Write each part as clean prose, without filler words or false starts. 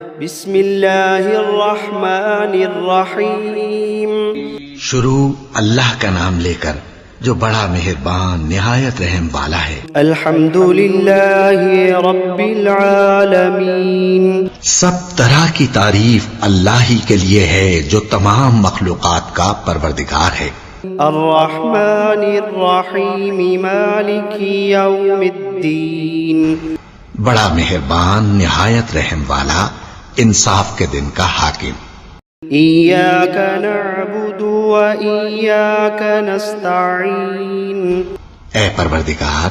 بسم اللہ الرحمن الرحیم. شروع اللہ کا نام لے کر جو بڑا مہربان نہایت رحم والا ہے. الحمد للہ رب العالمین. سب طرح کی تعریف اللہ ہی کے لیے ہے جو تمام مخلوقات کا پروردگار ہے. الرحمن الرحیم مالک یوم الدین. بڑا مہربان نہایت رحم والا انصاف کے دن کا حاکم. ایاک نعبد و ایاک نستعین. اے پروردگار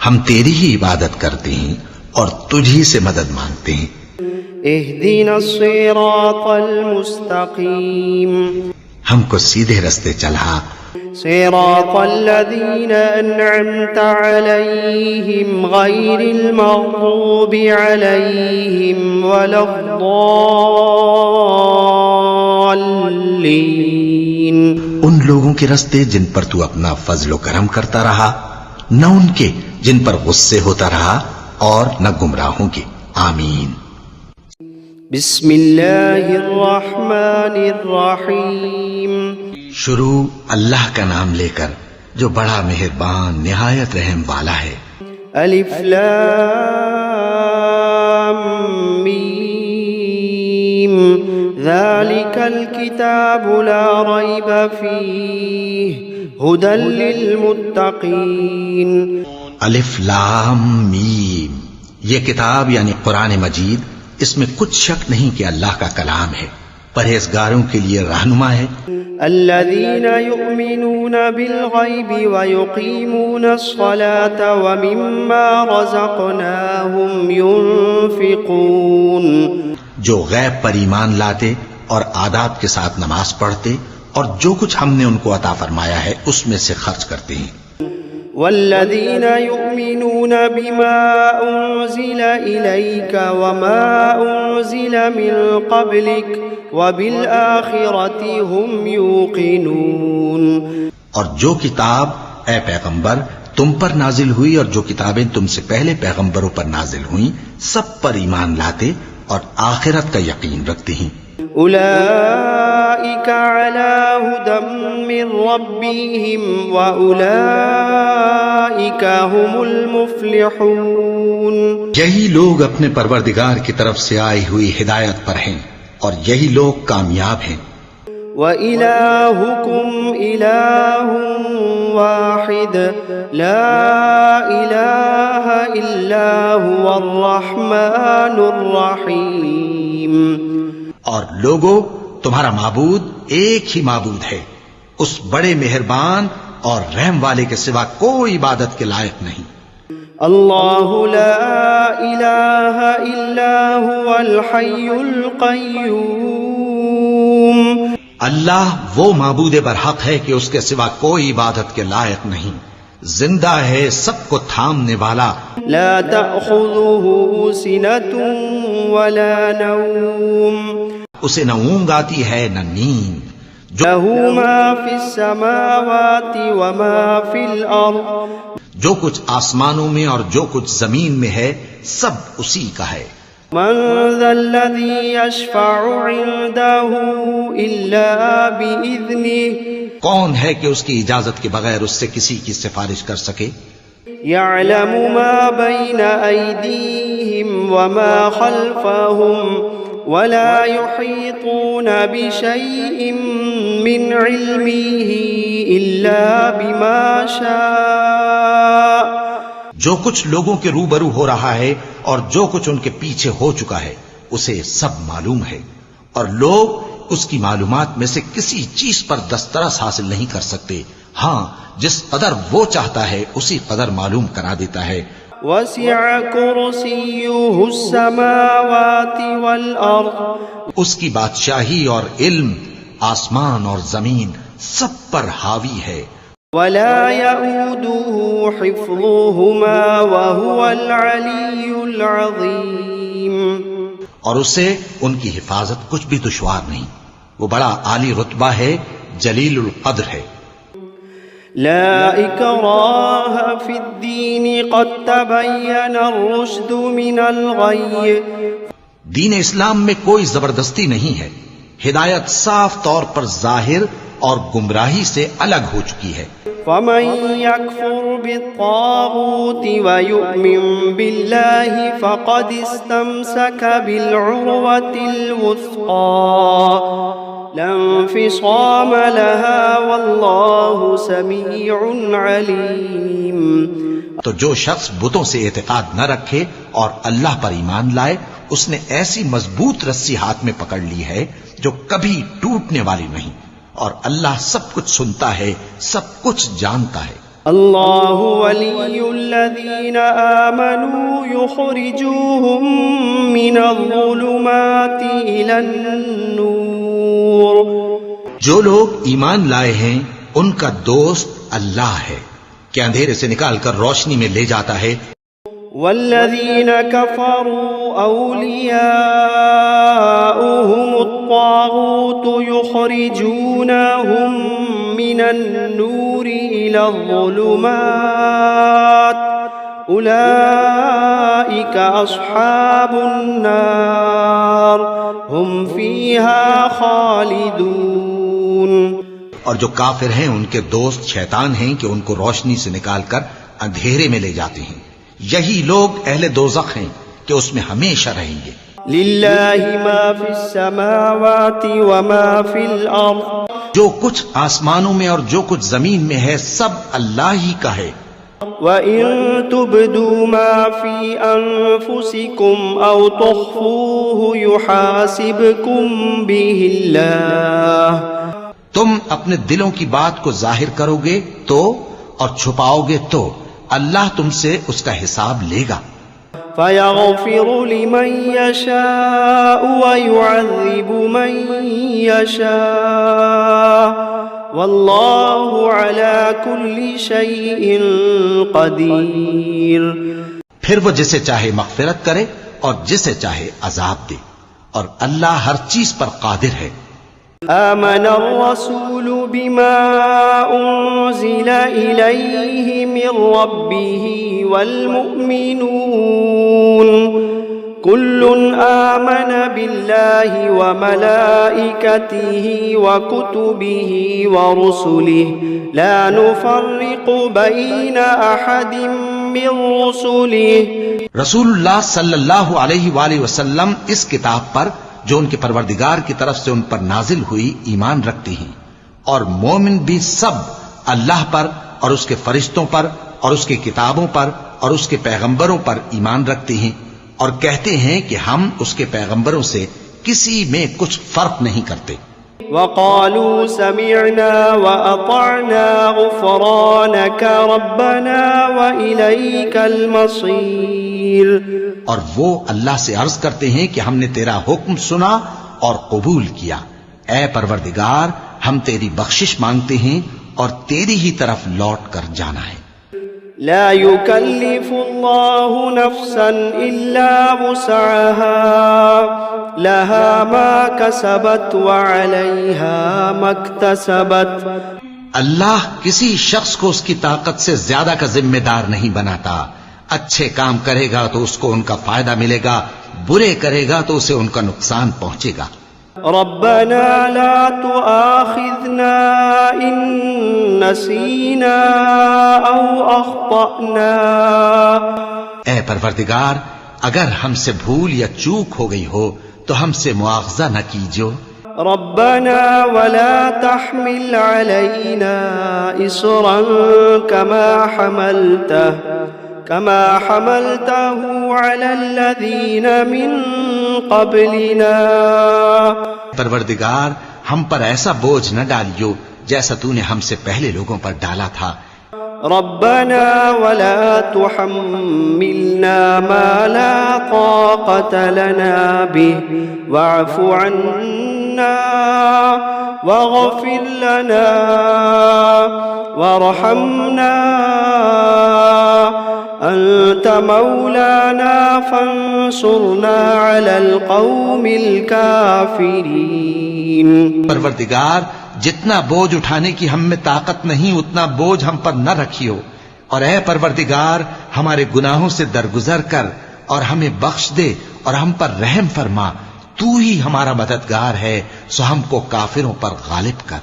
ہم تیری ہی عبادت کرتے ہیں اور تجھی سے مدد مانگتے ہیں. اہدنا الصراط المستقیم. ہم کو سیدھے رستے چلا. صراط الذین انعمت علیہم غیر المغضوب علیہم ولا الضالین. ان لوگوں کے رستے جن پر تو اپنا فضل و کرم کرتا رہا، نہ ان کے جن پر غصے ہوتا رہا اور نہ گمراہوں کے. آمین. بسم اللہ الرحمن الرحیم. شروع اللہ کا نام لے کر جو بڑا مہربان نہایت رحم والا ہے. الف لام میم. ذالک الکتاب لا ریب فیہ ھدی للمتقین. الف لام میم. یہ کتاب یعنی قرآن مجید، اس میں کچھ شک نہیں کہ اللہ کا کلام ہے، پرہیزگاروں کے لیے رہنما ہے. الذین یؤمنون بالغیب ویقیمون الصلاة ومما رزقناہم ینفقون. جو غیب پر ایمان لاتے اور آداب کے ساتھ نماز پڑھتے اور جو کچھ ہم نے ان کو عطا فرمایا ہے اس میں سے خرچ کرتے ہیں. والذین یؤمنون بما انزل الیک وما انزل من قبلک وبالآخرۃ هم یوقنون. اور جو کتاب اے پیغمبر تم پر نازل ہوئی اور جو کتابیں تم سے پہلے پیغمبروں پر نازل ہوئیں سب پر ایمان لاتے اور آخرت کا یقین رکھتے ہیں. اولئک علی ھدی من ربہم واولئک هم المفلحون. یہی لوگ اپنے پروردگار کی طرف سے آئی ہوئی ہدایت پر ہیں اور یہی لوگ کامیاب ہیں. وَإِلَٰهُكُمْ إِلَٰهٌ وَاحِدٌ لَا إِلَٰهَ إِلَّا هُوَ الرَّحْمَٰنُ الرَّحِيمُ. اور لوگو تمہارا معبود ایک ہی معبود ہے، اس بڑے مہربان اور رحم والے کے سوا کوئی عبادت کے لائق نہیں. اللہ لا الہ الا هو الحی القیوم. اللہ وہ معبود برحق ہے کہ اس کے سوا کوئی عبادت کے لائق نہیں، زندہ ہے، سب کو تھامنے والا. لا تأخذه سنة ولا نوم. اسے نہ اونگ آتی ہے نہ نیند. له ما في السماوات وما في الأرض. جو کچھ آسمانوں میں اور جو کچھ زمین میں ہے سب اسی کا ہے. من ذا الذي يشفع عنده إلا بإذنه. کون ہے کہ اس کی اجازت کے بغیر اس سے کسی کی سفارش کر سکے؟ يعلم ما بين أيديهم وما خلفهم ولا يحيطون بشيء من علمه إلا بما شاء. جو کچھ لوگوں کے روبرو ہو رہا ہے اور جو کچھ ان کے پیچھے ہو چکا ہے اسے سب معلوم ہے، اور لوگ اس کی معلومات میں سے کسی چیز پر دسترس حاصل نہیں کر سکتے. ہاں جس قدر وہ چاہتا ہے اسی قدر معلوم کرا دیتا ہے. وسع کرسیہ السماوات والارض. اس کی بادشاہی اور علم آسمان اور زمین سب پر حاوی ہے. ولا يؤوده حفظهما وهو العلی العظیم. اور اسے ان کی حفاظت کچھ بھی دشوار نہیں، وہ بڑا عالی رتبہ ہے، جلیل القدر ہے. لا اکراہ فی الدین قد تبین الرشد من الغی. دین اسلام میں کوئی زبردستی نہیں ہے، ہدایت صاف طور پر ظاہر اور گمراہی سے الگ ہو چکی ہے۔ فمن يكفر بالطاغوت ويؤمن بالله فقد استمسك بالعروة الوثقى لا انفصام لها والله سميع عليم۔ تو جو شخص بتوں سے اعتقاد نہ رکھے اور اللہ پر ایمان لائے، اس نے ایسی مضبوط رسی ہاتھ میں پکڑ لی ہے جو کبھی ٹوٹنے والی نہیں، اور اللہ سب کچھ سنتا ہے، سب کچھ جانتا ہے۔ اللہ ولی الذین آمنوا یخرجوہم من الظلمات الی النور۔ جو لوگ ایمان لائے ہیں ان کا دوست اللہ ہے کہ اندھیرے سے نکال کر روشنی میں لے جاتا ہے۔ والذین کفروا اولیاؤہم الطاغوت یخرجونہم من النور الی الظلمات اولئک اصحاب النار ہم فیہا خالدون۔ اور جو کافر ہیں ان کے دوست شیطان ہیں کہ ان کو روشنی سے نکال کر اندھیرے میں لے جاتے ہیں، یہی لوگ اہل دوزخ ہیں کہ اس میں ہمیشہ رہیں گے۔ للہ ما فی السماوات وما فی الارض، جو کچھ آسمانوں میں اور جو کچھ زمین میں ہے سب اللہ ہی کا ہے۔ وَإِن تُبْدُوا مَا فِي أَنفُسِكُمْ أَوْ تُخْفُوهُ يُحَاسِبْكُم بِهِ اللَّهُ۔ تم اپنے دلوں کی بات کو ظاہر کرو گے تو اور چھپاؤ گے تو اللہ تم سے اس کا حساب لے گا۔ فَيَغْفِرُ لِمَن يَشَاءُ وَيُعَذِّبُ مَن يَشَاءُ وَاللَّهُ عَلَى كُلِّ شَيْءٍ قَدِيرٌ۔ پھر وہ جسے چاہے مغفرت کرے اور جسے چاہے عذاب دے، اور اللہ ہر چیز پر قادر ہے۔ آمن الرسول بما أنزل إليه من ربه والمؤمنون كل آمن بالله وملائكته وكتبه ورسله لا نفرق بين أحد من رسله۔ رسول اللہ صلی اللہ علیہ وآلہ وسلم اس کتاب پر جو ان کے پروردگار کی طرف سے ان پر نازل ہوئی ایمان رکھتی ہیں، اور مومن بھی سب اللہ پر اور اس کے فرشتوں پر اور اس کی کتابوں پر اور اس کے پیغمبروں پر ایمان رکھتے ہیں، اور کہتے ہیں کہ ہم اس کے پیغمبروں سے کسی میں کچھ فرق نہیں کرتے۔ وقالوا سمعنا وأطعنا غفرانك ربنا وإليك المصير۔ اور وہ اللہ سے عرض کرتے ہیں کہ ہم نے تیرا حکم سنا اور قبول کیا، اے پروردگار ہم تیری بخشش مانگتے ہیں اور تیری ہی طرف لوٹ کر جانا ہے۔ لا يكلف الله نفسا إلا وسعها لها ما كسبت وعليها ما اكتسبت۔ اللہ کسی شخص کو اس کی طاقت سے زیادہ کا ذمہ دار نہیں بناتا۔ اچھے کام کرے گا تو اس کو ان کا فائدہ ملے گا، برے کرے گا تو اسے ان کا نقصان پہنچے گا۔ ربنا لا تؤاخذنا إن نسينا أو أخطأنا۔ اے پروردگار اگر ہم سے بھول یا چوک ہو گئی ہو تو ہم سے مواخذہ نہ کیجو۔ ربنا ولا تحمل علينا إصرا كما حملته على الذين من قبلنا۔ پروردگار ہم پر ایسا بوجھ نہ ڈالیو جیسا تو نے ہم سے پہلے لوگوں پر ڈالا تھا۔ ربنا ولا تحملنا ما لا طاقة لنا به واعف عنا واغفر لنا وارحمنا أنت مولانا فانصرنا على القوم الكافرين۔ پروردگار جتنا بوجھ اٹھانے کی ہم میں طاقت نہیں اتنا بوجھ ہم پر نہ رکھیو، اور اے پروردگار ہمارے گناہوں سے درگزر کر اور ہمیں بخش دے اور ہم پر رحم فرما، تو ہی ہمارا مددگار ہے، سو ہم کو کافروں پر غالب کر۔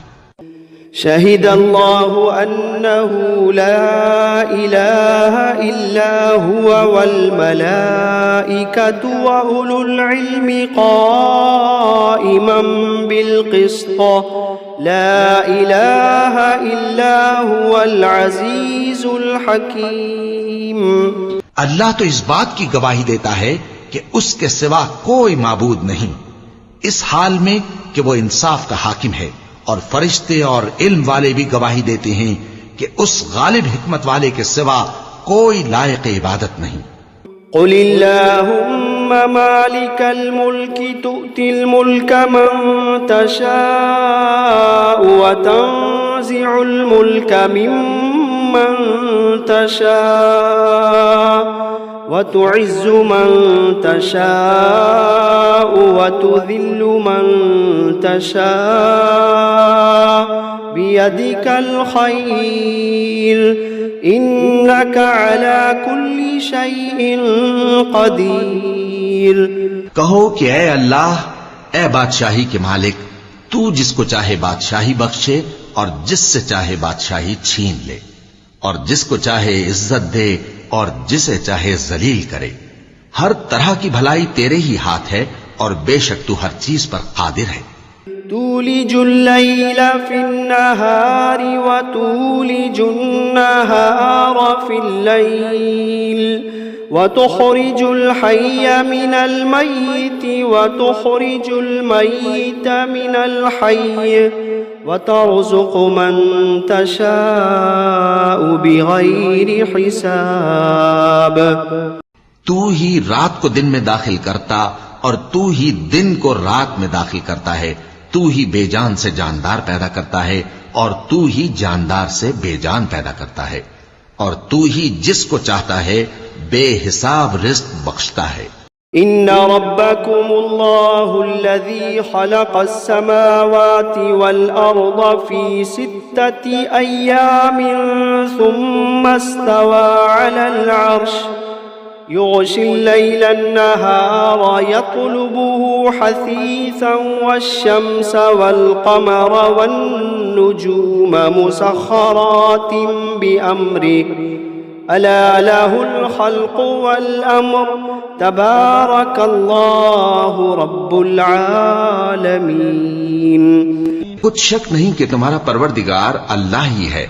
شهد الله أنه لا إله إلا هو والملائكة وأولو العلم قائما بالقسط لا إله إلا هو العزيز الحكيم۔ اللہ تو اس بات کی گواہی دیتا ہے کہ اس کے سوا کوئی معبود نہیں، اس حال میں کہ وہ انصاف کا حاکم ہے، اور فرشتے اور علم والے بھی گواہی دیتے ہیں کہ اس غالب حکمت والے کے سوا کوئی لائق عبادت نہیں۔ قل اللهم مالك الملك تؤتي الملك من تشاء وتنزع الملك ممن تشاء وتعز من تشاء وتذل من تشاء بيدك الخير إنك على كل شيء قدير۔ کہو کہ اے اللہ، اے بادشاہی کے مالک، تو جس کو چاہے بادشاہی بخشے اور جس سے چاہے بادشاہی چھین لے، اور جس کو چاہے عزت دے اور جسے چاہے ذلیل کرے۔ ہر طرح کی بھلائی تیرے ہی ہاتھ ہے، اور بے شک تو ہر چیز پر قادر ہے۔ تولج الليل في النهار وتولج النهار في الليل وتخرج الحي من الميت وتخرج الميت من الحي وترزق من تشاء بغير حساب۔ تو ہی رات کو دن میں داخل کرتا اور تو ہی دن کو رات میں داخل کرتا ہے، تو ہی بے جان سے جاندار پیدا کرتا ہے اور تو ہی جاندار سے بے جان پیدا کرتا ہے، اور تو ہی جس کو چاہتا ہے بے حساب رزق بخشتا ہے۔ ان ربكم الله الذي خلق السماوات والارض في 6 ايام ثم استوى على العرش يغشي الليل النهار يطلبه حثيثا والشمس والقمر والنجوم مسخرات بأمره ألا له الخلق والأمر تبارك الله رب العالمين۔ کچھ شک نہیں کہ تمہارا پروردگار اللہ ہی ہے،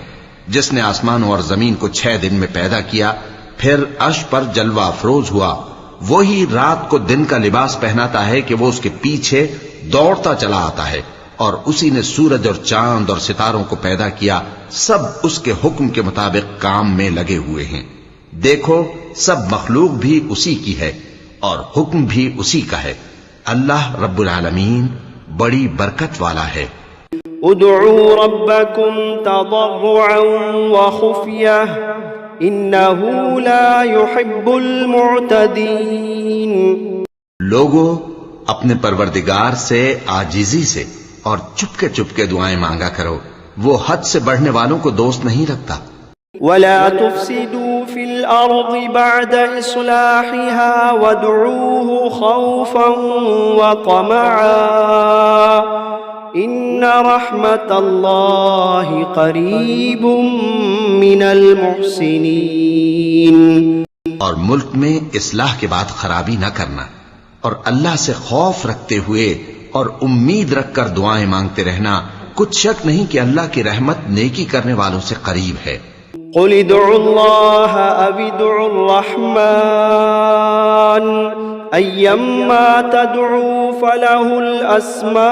جس نے آسمانوں اور زمین کو 6 دن میں پیدا کیا، پھر عرش پر جلوہ افروز ہوا۔ وہی رات کو دن کا لباس پہناتا ہے کہ وہ اس کے پیچھے دوڑتا چلا آتا ہے، اور اسی نے سورج اور چاند اور ستاروں کو پیدا کیا، سب اس کے حکم کے مطابق کام میں لگے ہوئے ہیں۔ دیکھو سب مخلوق بھی اسی کی ہے اور حکم بھی اسی کا ہے۔ اللہ رب العالمین بڑی برکت والا ہے۔ ادعوا ربكم تضرعا وخفية انه لا يحب المعتدين۔ لوگوں اپنے پروردگار سے عاجزی سے اور چپکے چپکے دعائیں مانگا کرو، وہ حد سے بڑھنے والوں کو دوست نہیں رکھتا۔ ولا تفسدوا في الارض بعد اصلاحها وادعوه خوفا وطمعا ان رحمت اللہ قریب من المحسنین۔ اور ملک میں اصلاح کے بعد خرابی نہ کرنا، اور اللہ سے خوف رکھتے ہوئے اور امید رکھ کر دعائیں مانگتے رہنا، کچھ شک نہیں کہ اللہ کی رحمت نیکی کرنے والوں سے قریب ہے۔ قل ادعوا اللہ او ادعوا الرحمن ایما تدعوا فلہ الاسماء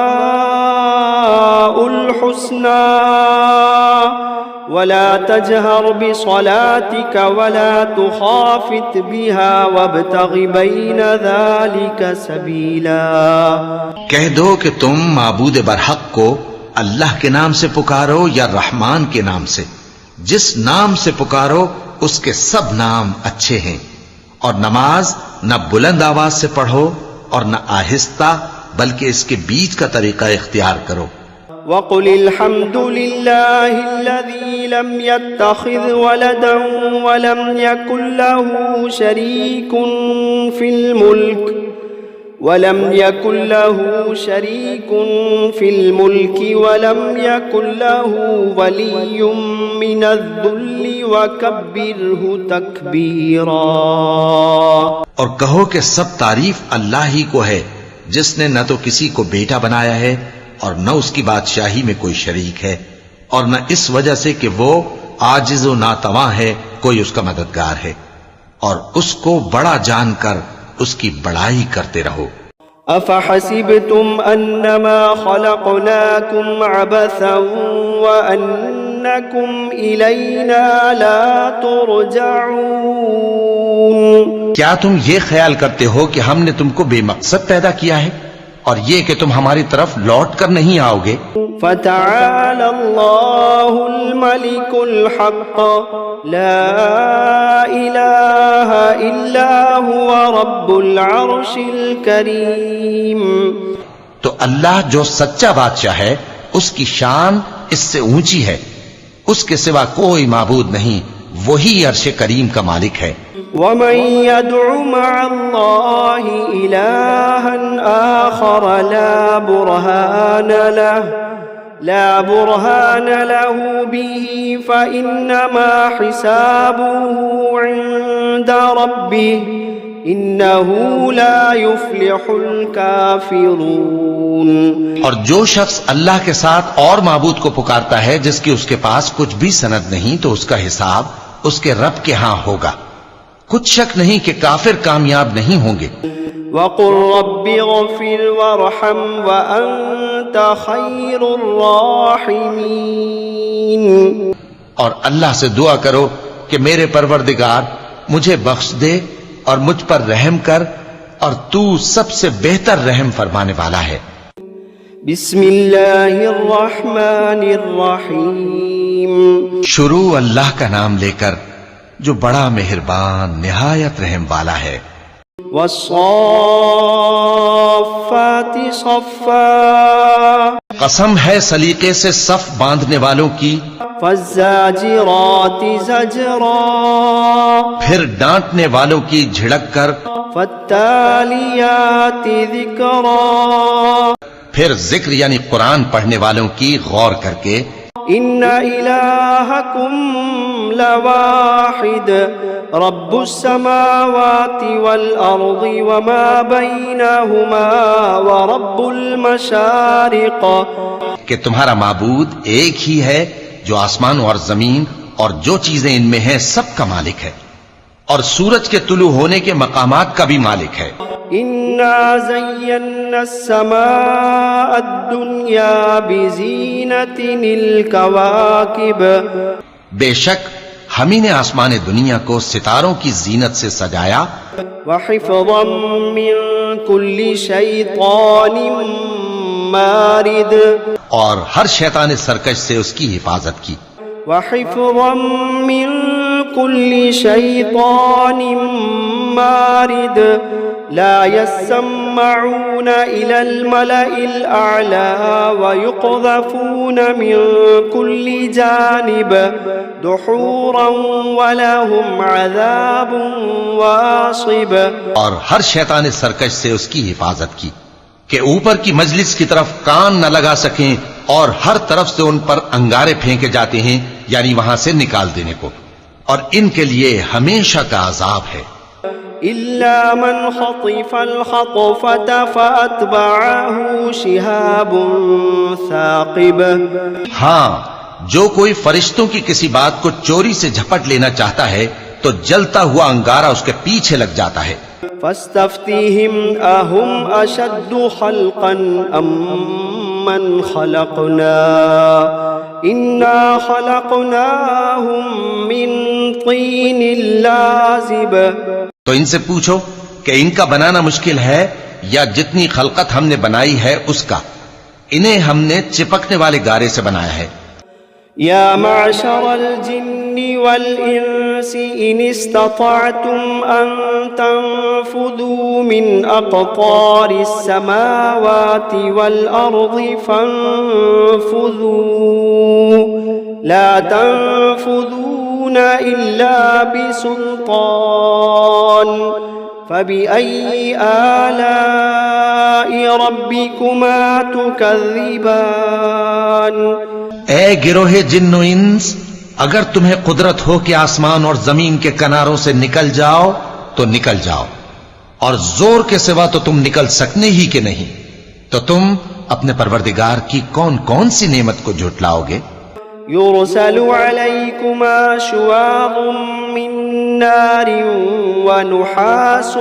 الحسنى ولا تجهر بصلاتك ولا تخافت بها وابتغ بين ذلك سبيلا۔ کہہ دو کہ تم معبود برحق کو اللہ کے نام سے پکارو یا رحمان کے نام سے، جس نام سے پکارو اس کے سب نام اچھے ہیں، اور نماز نہ بلند آواز سے پڑھو اور نہ آہستہ، بلکہ اس کے بیچ کا طریقہ اختیار کرو۔ وقل الحمد لله الذي لم يتخذ ولدا ولم يكن له شريك في الملك ولم يكن له ولي من الذل وكبره تكبيرا. اور کہو کہ سب تعریف اللہ ہی کو ہے جس نے نہ تو کسی کو بیٹا بنایا ہے اور نہ اس کی بادشاہی میں کوئی شریک ہے، اور نہ اس وجہ سے کہ وہ عاجز و ناتواں ہے کوئی اس کا مددگار ہے، اور اس کو بڑا جان کر اس کی بڑائی کرتے رہو. افحسبتم انما خلقناكم عبثا وانكم الینا لا ترجعون. کیا تم یہ خیال کرتے ہو کہ ہم نے تم کو بے مقصد پیدا کیا ہے اور یہ کہ تم ہماری طرف لوٹ کر نہیں آؤ گے؟ فتعالى الله الملك الحق لا إله إلا هو رب العرش الكريم. تو اللہ جو سچا بادشاہ ہے اس کی شان اس سے اونچی ہے، اس کے سوا کوئی معبود نہیں، وہی عرش کریم کا مالک ہے. ومن يدع مع الله إلها آخر لا برهان له به فإنما حسابه عند ربه إنه لا يفلح الكافرون. اور جو شخص اللہ کے ساتھ اور معبود کو پکارتا ہے جس کی اس کے پاس کچھ بھی سند نہیں، تو اس کا حساب اس کے رب کے ہاں ہوگا. کچھ شک نہیں کہ کافر کامیاب نہیں ہوں گے. وَقُلْ رَبِّ اغْفِرْ وَارْحَمْ وَأَنْتَ خَيْرُ الرَّاحِمِينَ. اور اللہ سے دعا کرو کہ میرے پروردگار مجھے بخش دے اور مجھ پر رحم کر، اور تو سب سے بہتر رحم فرمانے والا ہے. بسم اللہ الرحمن الرحیم. شروع اللہ کا نام لے کر جو بڑا مہربان نہایت رحم والا ہے. والصافات صفا. قسم ہے سلیقے سے صف باندھنے والوں کی. فالزاجرات زجرا. پھر ڈانٹنے والوں کی جھڑک کر. فالتالیات ذکرا. پھر ذکر یعنی قرآن پڑھنے والوں کی غور کر کے. ان الہکم لواحد رب السماوات والارض وما بینہما ورب المشارق. کہ تمہارا معبود ایک ہی ہے جو آسمان اور زمین اور جو چیزیں ان میں ہیں سب کا مالک ہے، اور سورج کے طلوع ہونے کے مقامات کا بھی مالک ہے. انا زینا السماء الدنیا بزینت الکواکب. بے شک ہم ہی نے آسمان دنیا کو ستاروں کی زینت سے سجایا. وحفظا من کل شیطان مارد. اور ہر شیطان سرکش سے اس کی حفاظت کی. وحفظا من كل شيطان مارد لا يسمعون إلى الملأ الأعلى ويقذفون من كل جانب دحورا ولهم عذاب واصب. اور ہر شیطان سرکش سے اس کی حفاظت کی کہ اوپر کی مجلس کی طرف کان نہ لگا سکیں، اور ہر طرف سے ان پر انگارے پھینکے جاتے ہیں، یعنی وہاں سے نکال دینے کو، اور ان کے لیے ہمیشہ کا عذاب ہے. إلا من خطف الخطفة فأتبعه شهاب ثاقب. ہاں، جو کوئی فرشتوں کی کسی بات کو چوری سے جھپٹ لینا چاہتا ہے تو جلتا ہوا انگارہ اس کے پیچھے لگ جاتا ہے. فاستفتهم أهم أشد خلقا أم من خلقنا إنا خلقناهم من طين لازب. تو ان سے پوچھو کہ ان کا بنانا مشکل ہے یا جتنی خلقت ہم نے بنائی ہے اس کا. انہیں ہم نے چپکنے والے گارے سے بنایا ہے. يا معشر الجن والإنس إن استطعتم أن تنفذوا من أقطار السماوات والأرض فانفذوا لا تنفذون إلا بسلطان فبأي آلاء ربكما تكذبان اے گروہ جن و انس، اگر تمہیں قدرت ہو کہ آسمان اور زمین کے کناروں سے نکل جاؤ تو نکل جاؤ، اور زور کے سوا تو تم نکل سکنے ہی کہ نہیں، تو تم اپنے پروردگار کی کون کون سی نعمت کو جھٹلاؤ گے؟ يرسل عليكما شواظ من نار ونحاس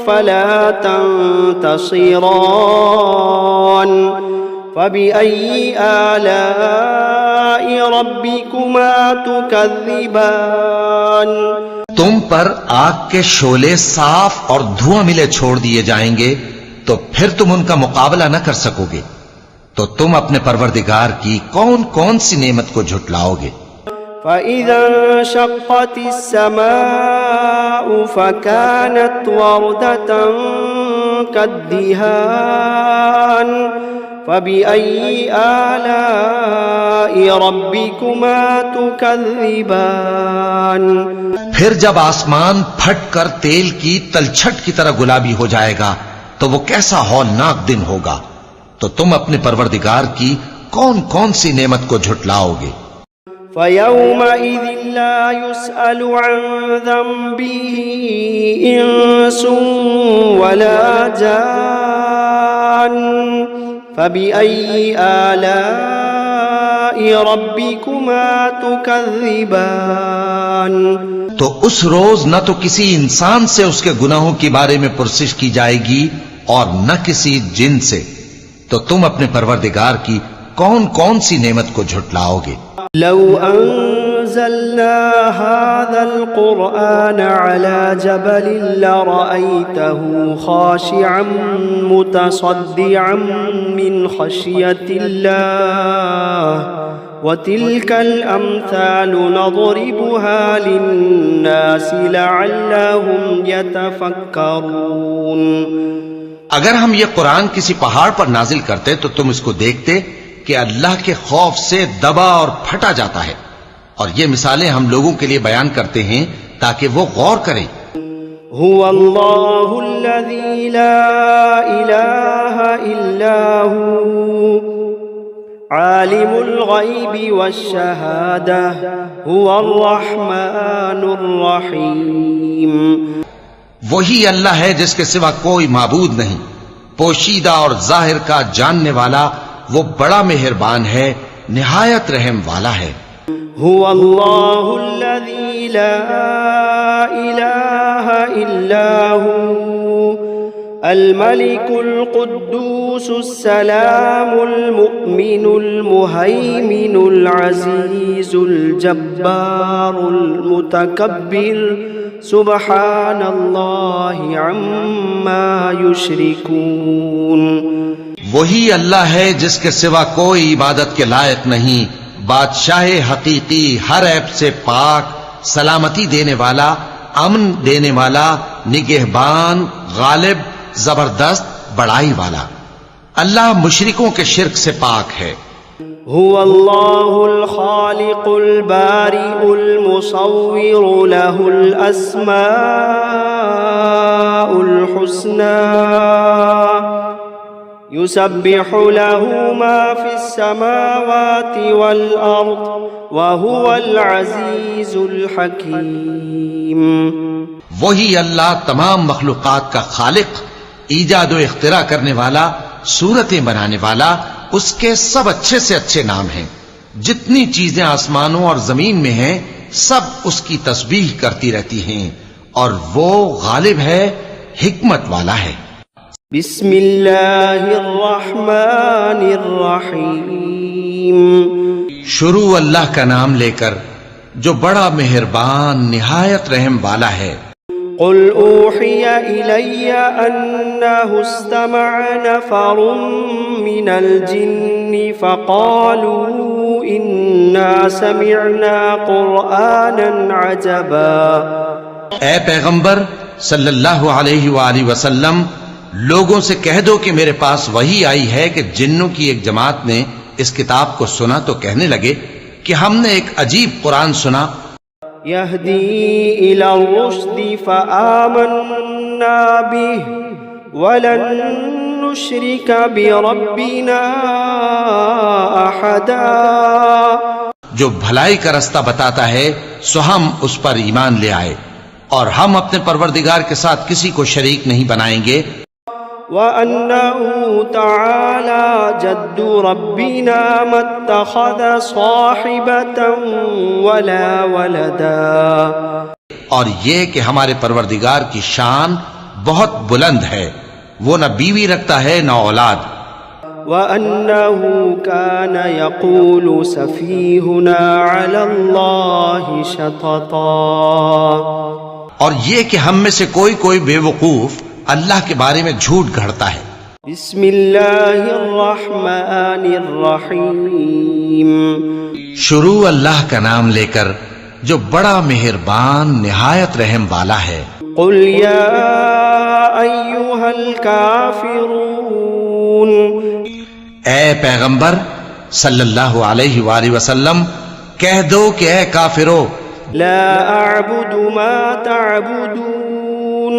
فلا تنتصران فبأي آلاء ربكما تكذبان تم پر آگ کے شعلے صاف اور دھواں ملے چھوڑ دیے جائیں گے تو پھر تم ان کا مقابلہ نہ کر سکو گے، تو تم اپنے پروردگار کی کون کون سی نعمت کو جھٹلاؤ گے؟ فَإِذَا انشَقَّتِ السَّمَاءُ فَكَانَتْ وَرْدَةً كَالدِّهَانِ فَبِأَيِّ آلَاءِ رَبِّكُمَا تُكَذِّبَانِ پھر جب آسمان پھٹ کر تیل کی تلچھٹ کی طرح گلابی ہو جائے گا تو وہ کیسا ہولناک دن ہوگا، تو تم اپنے پروردگار کی کون کون سی نعمت کو جھٹلاؤ گے؟ فَيَوْمَئِذٍ لَا يُسْأَلُ عَنْ ذَنبِهِ إِنسٌ وَلَا جَانٌّ فَبِأَيِّ آلَاءِ رَبِّكُمَا تُكَذِّبَانِ تو اس روز نہ تو کسی انسان سے اس کے گناہوں کے بارے میں پرسش کی جائے گی اور نہ کسی جن سے، تو تم اپنے پروردگار کی کون کون سی نعمت کو جھٹلاؤ گے؟ لو انزلنا هذا القرآن على جبل لرأيته خاشعا متصدعا من خشية الله وتلك الأمثال نضربها للناس لعلهم يتفكرون اگر ہم یہ قرآن کسی پہاڑ پر نازل کرتے تو تم اس کو دیکھتے کہ اللہ کے خوف سے دبا اور پھٹا جاتا ہے، اور یہ مثالیں ہم لوگوں کے لیے بیان کرتے ہیں تاکہ وہ غور کریں۔ هو اللہ الذی لا الہ الا هو عالم الغیب والشہادہ هو الرحمن الرحیم۔ وہی اللہ ہے جس کے سوا کوئی معبود نہیں، پوشیدہ اور ظاہر کا جاننے والا، وہ بڑا مہربان ہے، نہایت رحم والا ہے۔ هو اللہ الذی لا الہ الا هو الملک القدوس السلام المؤمن المہیمن العزیز الجبار المتکبر سبحان اللہ عما یشرکون۔ وہی اللہ ہے جس کے سوا کوئی عبادت کے لائق نہیں، بادشاہ حقیقی، ہر عیب سے پاک، سلامتی دینے والا، امن دینے والا، نگہبان، غالب، زبردست، بڑائی والا۔ اللہ مشرکوں کے شرک سے پاک ہے۔ هو اللہ الخالق البارئ المصور له الاسماء الحسنى يسبح له ما في السماوات والأرض وهو العزيز الحكيم۔ وہی اللہ تمام مخلوقات کا خالق، ایجاد و اختراع کرنے والا، صورتیں بنانے والا، اس کے سب اچھے سے اچھے نام ہیں۔ جتنی چیزیں آسمانوں اور زمین میں ہیں سب اس کی تسبیح کرتی رہتی ہیں، اور وہ غالب ہے، حکمت والا ہے۔ بسم اللہ الرحمن الرحیم۔ شروع اللہ کا نام لے کر جو بڑا مہربان نہایت رحم والا ہے۔ قل أوحي إلي أنه استمع نفر من الجن فقالوا إنا سمعنا قرآنا عجبا۔ اے پیغمبر صلی اللہ علیہ وآلہ وسلم، لوگوں سے کہہ دو کہ میرے پاس وحی آئی ہے کہ جنوں کی ایک جماعت نے اس کتاب کو سنا تو کہنے لگے کہ ہم نے ایک عجیب قرآن سنا، يهدي إلى الرشد فآمنا به ولن نشرك بربنا أحدا۔ جو بھلائی کا رستہ بتاتا ہے سو ہم اس پر ایمان لے آئے اور ہم اپنے پروردگار کے ساتھ کسی کو شریک نہیں بنائیں گے۔ وَأَنَّهُ تَعَالَى جَدُّ رَبِّنَا مَا اتَّخَذَ صَاحِبَةً وَلَا وَلَدًا۔ اور یہ کہ ہمارے پروردگار کی شان بہت بلند ہے، وہ نہ بیوی رکھتا ہے نہ اولاد۔ وَأَنَّهُ كَانَ يَقُولُ سَفِيهُنَا عَلَى اللَّهِ شَطَطًا۔ اور یہ کہ ہم میں سے کوئی بے وقوف اللہ کے بارے میں جھوٹ گھڑتا ہے۔ بسم اللہ الرحمن الرحیم۔ شروع اللہ کا نام لے کر جو بڑا مہربان نہایت رحم والا ہے۔ قل یا ایھا الکافرون، اے پیغمبر صلی اللہ علیہ وآلہ وسلم کہہ دو کہ اے کافرو، لا اعبد ما تعبدون،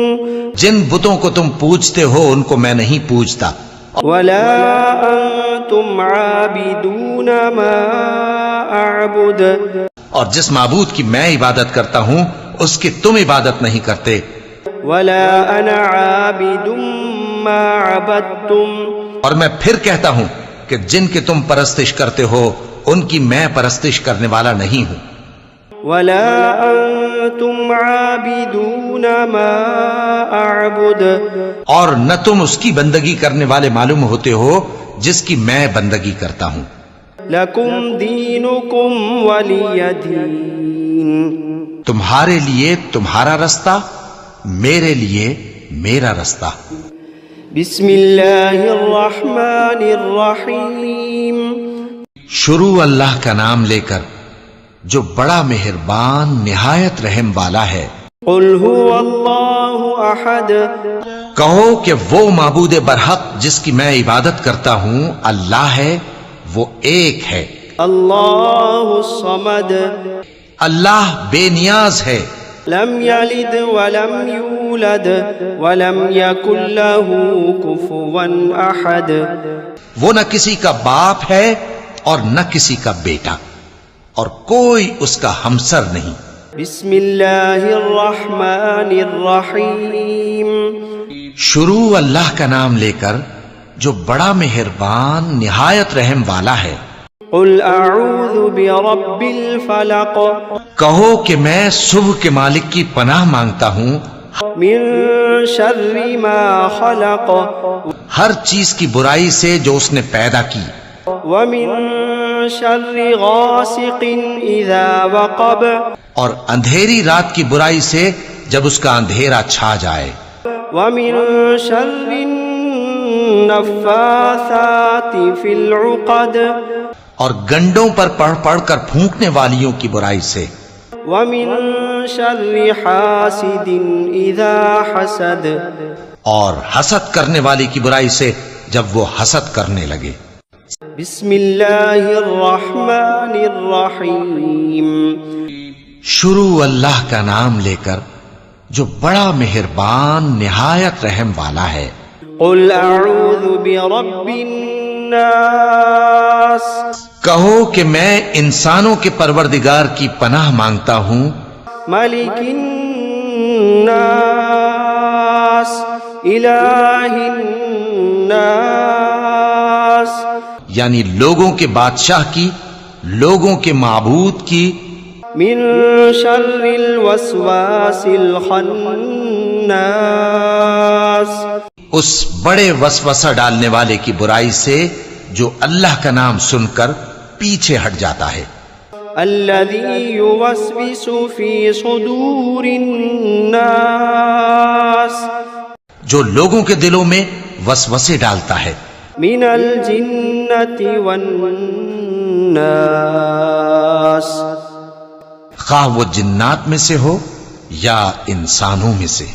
جن بتوں کو تم پوجتے ہو ان کو میں نہیں پوجتا، ولا انتم عابدون ما اعبد، اور جس معبود کی میں عبادت کرتا ہوں اس کی تم عبادت نہیں کرتے، ولا انا عابد ما عبدتم، اور میں پھر کہتا ہوں کہ جن کی تم پرستش کرتے ہو ان کی میں پرستش کرنے والا نہیں ہوں، ولا انتم عابدون ما اعبد، اور نہ تم اس کی بندگی کرنے والے معلوم ہوتے ہو جس کی میں بندگی کرتا ہوں۔ لکم دینکم ولی دین، تمہارے لیے تمہارا رستہ، میرے لیے میرا رستہ۔ بسم اللہ الرحمن الرحیم۔ شروع اللہ کا نام لے کر جو بڑا مہربان نہایت رحم والا ہے۔ قل هو اللہ احد، کہو کہ وہ معبود برحق جس کی میں عبادت کرتا ہوں اللہ ہے، وہ ایک ہے۔ اللہ الصمد، اللہ بے نیاز ہے، لم یلد ولم یولد ولم یکن له کفوا احد، وہ نہ کسی کا باپ ہے اور نہ کسی کا بیٹا، اور کوئی اس کا ہمسر نہیں۔ بسم اللہ الرحمن الرحیم۔ شروع اللہ کا نام لے کر جو بڑا مہربان نہایت رحم والا ہے۔ قل اعوذ برب الفلق، کہو کہ میں صبح کے مالک کی پناہ مانگتا ہوں من شر ما خلق، ہر چیز کی برائی سے جو اس نے پیدا کی، ومن شر غاسق اذا وقب، اور اندھیری رات کی برائی سے جب اس کا اندھیرا چھا جائے، ومن شر النفاثات فی العقد، اور گنڈوں پر پڑھ پڑھ کر پھونکنے والیوں کی برائی سے، ومن شر حاسد اذا حسد، اور حسد کرنے والی کی برائی سے جب وہ حسد کرنے لگے۔ بسم اللہ الرحمن الرحیم۔ شروع اللہ کا نام لے کر جو بڑا مہربان نہایت رحم والا ہے۔ قل اعوذ برب الناس، کہو کہ میں انسانوں کے پروردگار کی پناہ مانگتا ہوں، ملک الناس، الہ الناس، یعنی لوگوں کے بادشاہ کی، لوگوں کے معبود کی، من شر الوسواس الخناس، اس بڑے وسوسہ ڈالنے والے کی برائی سے جو اللہ کا نام سن کر پیچھے ہٹ جاتا ہے۔ الذي يوسوس في صدور الناس جو لوگوں کے دلوں میں وسوسے ڈالتا ہے من الجنة والناس خواہ وہ جنات میں سے ہو یا انسانوں میں سے